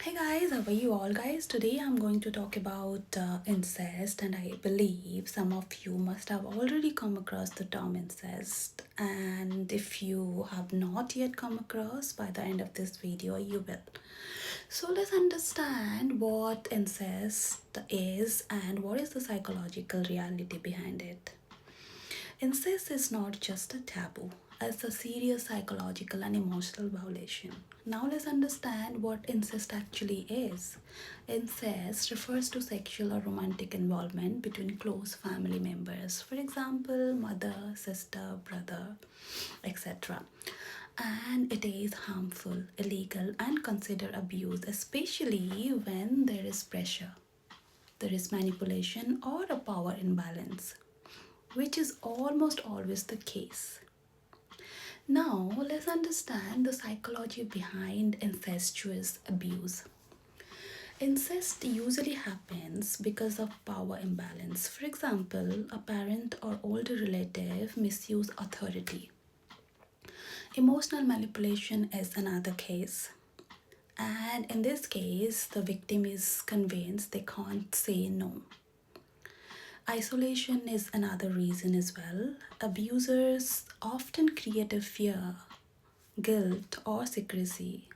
Hey guys, how are you all guys? Today I'm going to talk about incest, and I believe some of you must have already come across the term incest. And if you have not yet come across, by the end of this video, you will. So let's understand what incest is and what is the psychological reality behind it. Incest is not just a taboo, it's a serious psychological and emotional violation. Now let's understand what incest actually is. Incest refers to sexual or romantic involvement between close family members, for example, mother, sister, brother, etc. And it is harmful, illegal, and considered abuse, especially when there is pressure, there is manipulation, or a power imbalance, which is almost always the case. Now, let's understand the psychology behind incestuous abuse. Incest usually happens because of power imbalance. For example, a parent or older relative misuse authority. Emotional manipulation is another case. And in this case, the victim is convinced they can't say no. Isolation is another reason as well. Abusers often create a fear, guilt, or secrecy.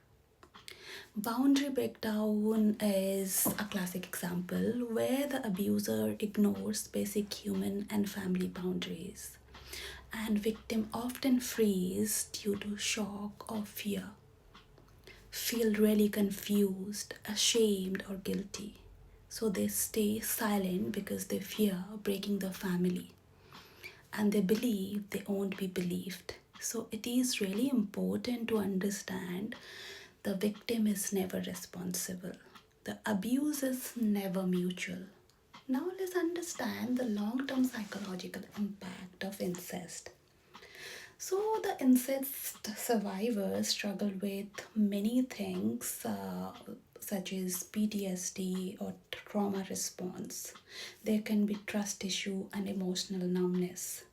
Boundary breakdown is a classic example where the abuser ignores basic human and family boundaries, and victim often freeze due to shock or fear, feel really confused, ashamed, or guilty. So they stay silent because they fear breaking the family and they believe they won't be believed. So it is really important to understand the victim is never responsible. The abuse is never mutual. Now let's understand the long-term psychological impact of incest. So the incest survivors struggle with many things such as PTSD or trauma response. There can be trust issue and emotional numbness,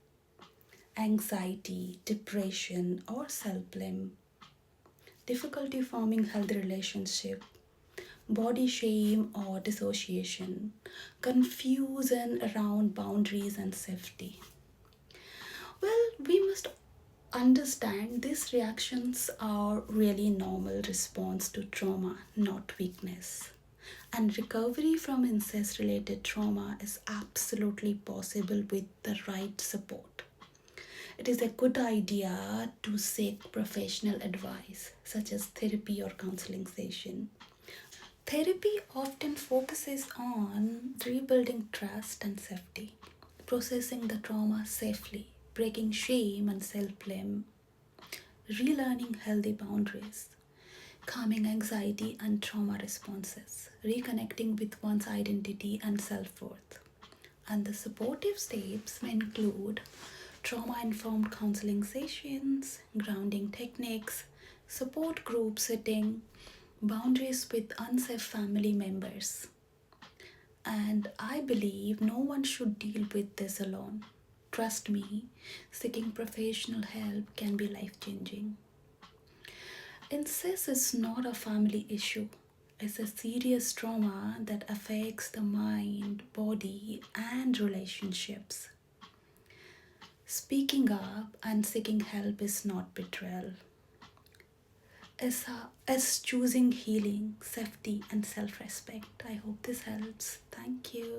anxiety, depression, or self-blame, difficulty forming healthy relationship, body shame or dissociation, confusion around boundaries and safety. Well, we must understand these reactions are really normal response to trauma, not weakness. And recovery from incest related trauma is absolutely possible with the right support. It is a good idea to seek professional advice such as therapy or counseling session. Therapy often focuses on rebuilding trust and safety, processing the trauma safely, breaking shame and self-blame, relearning healthy boundaries, calming anxiety and trauma responses, reconnecting with one's identity and self-worth. And the supportive steps may include trauma-informed counseling sessions, grounding techniques, support group setting, boundaries with unsafe family members. And I believe no one should deal with this alone. Trust me, seeking professional help can be life-changing. Incest is not a family issue. It's a serious trauma that affects the mind, body, and relationships. Speaking up and seeking help is not betrayal. It's choosing healing, safety, and self-respect. I hope this helps. Thank you.